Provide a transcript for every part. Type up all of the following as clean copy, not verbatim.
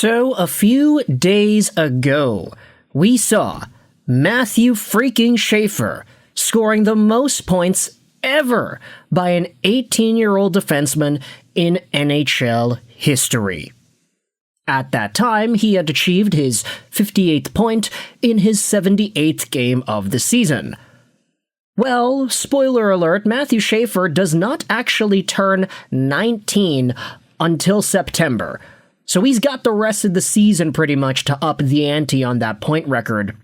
So, a few days ago, we saw Matthew freaking Schaefer scoring the most points ever by an 18-year-old defenseman in NHL history. At that time, he had achieved his 58th point in his 78th game of the season. Well, spoiler alert, Matthew Schaefer does not actually turn 19 until September. So he's got the rest of the season pretty much to up the ante on that point record.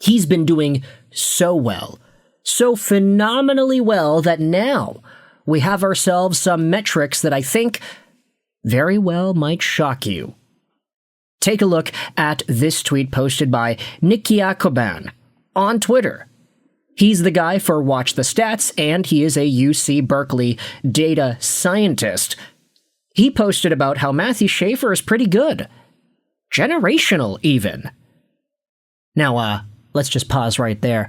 He's been doing so well, so phenomenally well, that now we have ourselves some metrics that I think very well might shock you. Take a look at this tweet posted by Nikia Koban on Twitter. He's the guy for Watch the Stats, and he is a UC Berkeley data scientist. He posted about how Matthew Schaefer is pretty good. Generational, even. Now, let's just pause right there.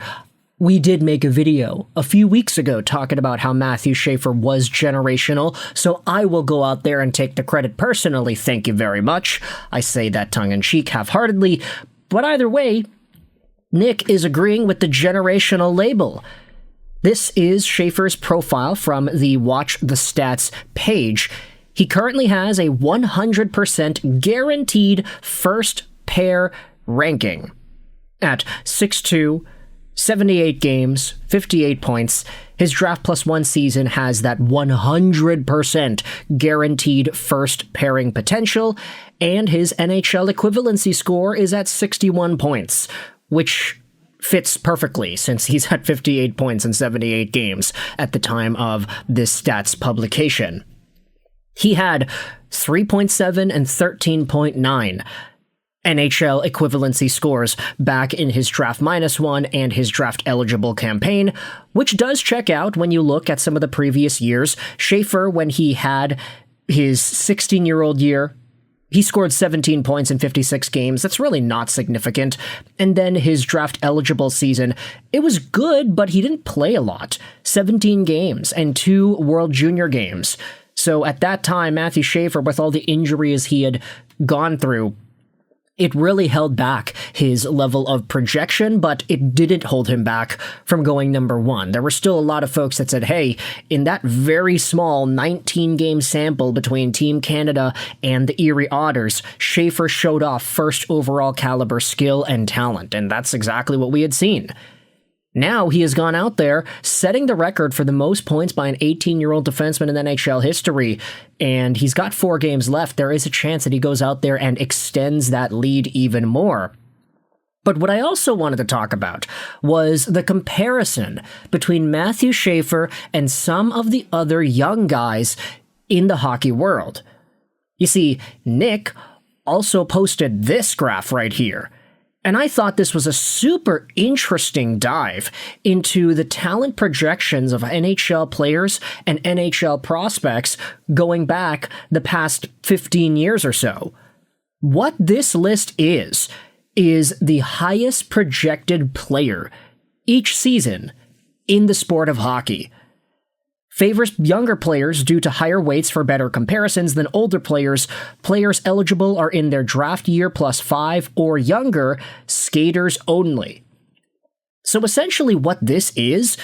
We did make a video a few weeks ago talking about how Matthew Schaefer was generational, so I will go out there and take the credit personally. Thank you very much. I say that tongue-in-cheek, half-heartedly, but either way, Nick is agreeing with the generational label. This is Schaefer's profile from the Watch the Stats page. He currently has a 100% guaranteed first pair ranking. At 6'2", 78 games, 58 points, his Draft Plus 1 season has that 100% guaranteed first pairing potential, and his NHL equivalency score is at 61 points, which fits perfectly since he's at 58 points in 78 games at the time of this stats publication. He had 3.7 and 13.9 NHL equivalency scores back in his Draft -1 and his Draft eligible campaign, which does check out when you look at some of the previous years. Schaefer, when he had his 16-year-old year, he scored 17 points in 56 games. That's really not significant. And then his Draft eligible season, it was good, but he didn't play a lot. 17 games and 2 World Junior games. So at that time, Matthew Schaefer, with all the injuries he had gone through, it really held back his level of projection, but it didn't hold him back from going number 1. There were still a lot of folks that said, hey, in that very small 19-game sample between Team Canada and the Erie Otters, Schaefer showed off first overall caliber skill and talent, and that's exactly what we had seen. Now he has gone out there, setting the record for the most points by an 18-year-old defenseman in NHL history, and he's got 4 games left. There is a chance that he goes out there and extends that lead even more. But what I also wanted to talk about was the comparison between Matthew Schaefer and some of the other young guys in the hockey world. You see, Nick also posted this graph right here. And I thought this was a super interesting dive into the talent projections of NHL players and NHL prospects going back the past 15 years or so. What this list is the highest projected player each season in the sport of hockey. Favors younger players due to higher weights for better comparisons than older players. Players eligible are in their draft year +5 or younger, skaters only. So essentially what this is,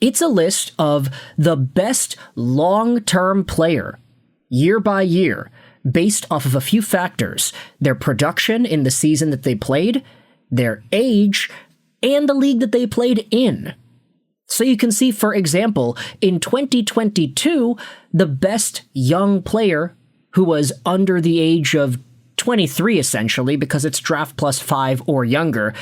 it's a list of the best long-term player, year by year, based off of a few factors: their production in the season that they played, their age, and the league that they played in. So you can see, for example, in 2022, the best young player who was under the age of 23, essentially, because it's Draft +5 or younger,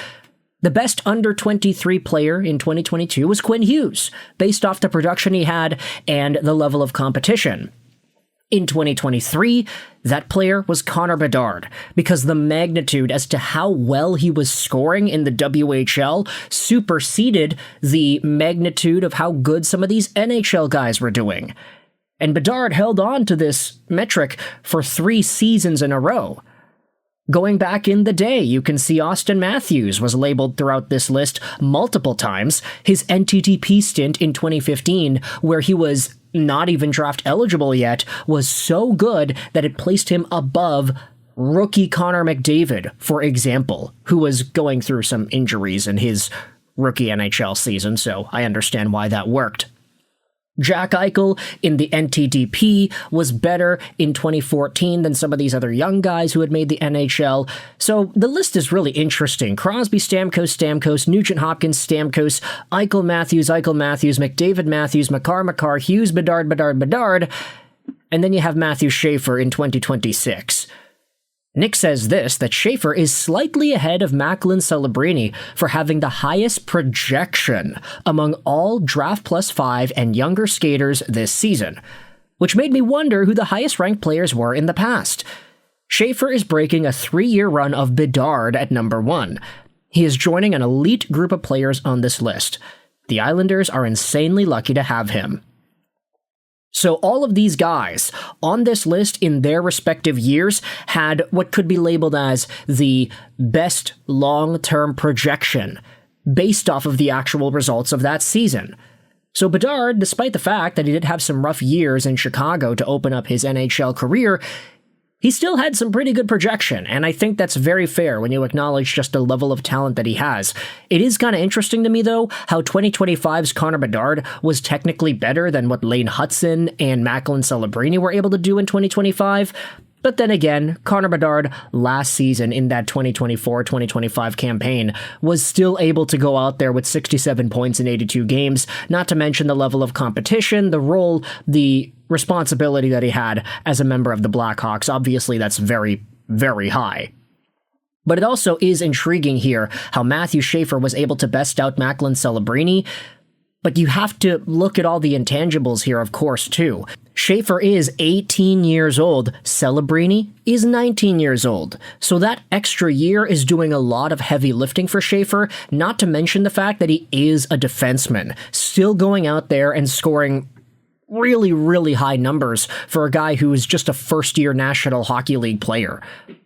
the best under 23 player in 2022 was Quinn Hughes, based off the production he had and the level of competition. In 2023, that player was Connor Bedard, because the magnitude as to how well he was scoring in the WHL superseded the magnitude of how good some of these NHL guys were doing. And Bedard held on to this metric for 3 seasons in a row. Going back in the day, you can see Austin Matthews was labeled throughout this list multiple times. His NTDP stint in 2015, where he was not even draft eligible yet, was so good that it placed him above rookie Connor McDavid, for example, who was going through some injuries in his rookie NHL season, so I understand why that worked. Jack Eichel in the NTDP was better in 2014 than some of these other young guys who had made the NHL. So the list is really interesting. Crosby, Stamkos, Nugent Hopkins, Stamkos, Eichel Matthews, McDavid Matthews, Makar, Hughes, Bedard. And then you have Matthew Schaefer in 2026. Nick says this, that Schaefer is slightly ahead of Macklin Celebrini for having the highest projection among all Draft Plus 5 and younger skaters this season, which made me wonder who the highest ranked players were in the past. Schaefer is breaking a 3-year run of Bedard at number 1. He is joining an elite group of players on this list. The Islanders are insanely lucky to have him. So all of these guys on this list in their respective years had what could be labeled as the best long-term projection based off of the actual results of that season. So Bedard, despite the fact that he did have some rough years in Chicago to open up his NHL career, he still had some pretty good projection, and I think that's very fair when you acknowledge just the level of talent that he has. It is kind of interesting to me, though, how 2025's Connor Bedard was technically better than what Lane Hutson and Macklin Celebrini were able to do in 2025. But then again, Connor Bedard last season in that 2024-2025 campaign was still able to go out there with 67 points in 82 games, not to mention the level of competition, the role, the responsibility that he had as a member of the Blackhawks. Obviously, that's very, very high. But it also is intriguing here how Matthew Schaefer was able to best out Macklin Celebrini. But you have to look at all the intangibles here, of course, too. Schaefer is 18 years old. Celebrini is 19 years old. So that extra year is doing a lot of heavy lifting for Schaefer, not to mention the fact that he is a defenseman, still going out there and scoring really, really high numbers for a guy who is just a first-year National Hockey League player.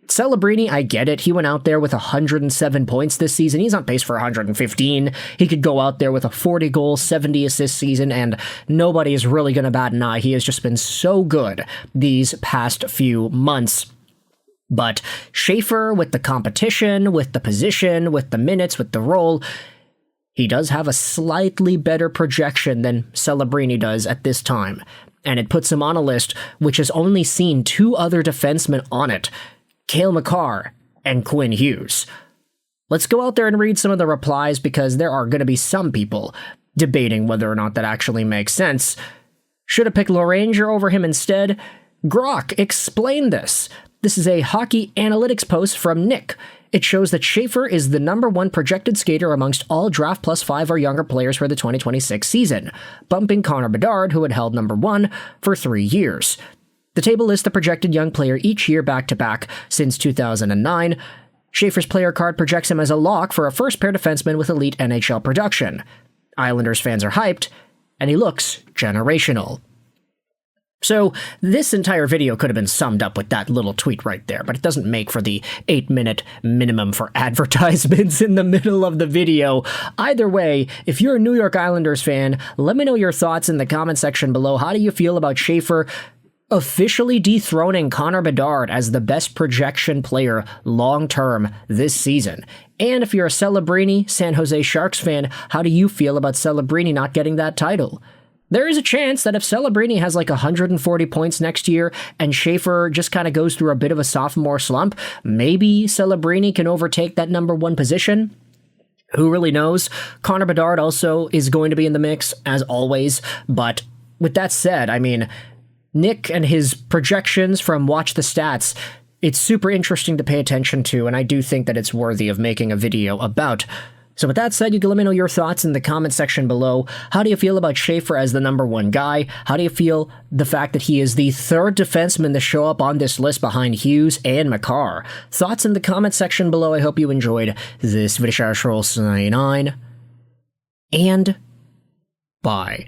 Celebrini, I get it. He went out there with 107 points this season. He's on pace for 115. He could go out there with a 40-goal, 70-assist season, and nobody is really going to bat an eye. He has just been so good these past few months. But Schaefer, with the competition, with the position, with the minutes, with the role, he does have a slightly better projection than Celebrini does at this time. And it puts him on a list which has only seen 2 other defensemen on it, Cale Makar and Quinn Hughes. Let's go out there and read some of the replies because there are going to be some people debating whether or not that actually makes sense. Should have picked Loranger over him instead? Grok, explain this. This is a hockey analytics post from Nick. It shows that Schaefer is the number 1 projected skater amongst all Draft Plus 5 or younger players for the 2026 season, bumping Connor Bedard, who had held number 1 for 3 years. The table lists the projected young player each year back-to-back since 2009. Schaefer's player card projects him as a lock for a first-pair defenseman with elite NHL production. Islanders fans are hyped, and he looks generational. So this entire video could have been summed up with that little tweet right there, but it doesn't make for the 8-minute minimum for advertisements in the middle of the video. Either way, if you're a New York Islanders fan, let me know your thoughts in the comment section below. How do you feel about Schaefer officially dethroning Connor Bedard as the best projection player long-term this season? And if you're a Celebrini San Jose Sharks fan, how do you feel about Celebrini not getting that title? There is a chance that if Celebrini has like 140 points next year and Schaefer just kind of goes through a bit of a sophomore slump, maybe Celebrini can overtake that number 1 position. Who really knows? Connor Bedard also is going to be in the mix, as always. But with that said, I mean, Nick and his projections from Watch the Stats, it's super interesting to pay attention to, and I do think that it's worthy of making a video about. So with that said, you can let me know your thoughts in the comment section below. How do you feel about Schaefer as the number 1 guy? How do you feel the fact that he is the 3rd defenseman to show up on this list behind Hughes and Makar? Thoughts in the comment section below. I hope you enjoyed this video. 99 and bye.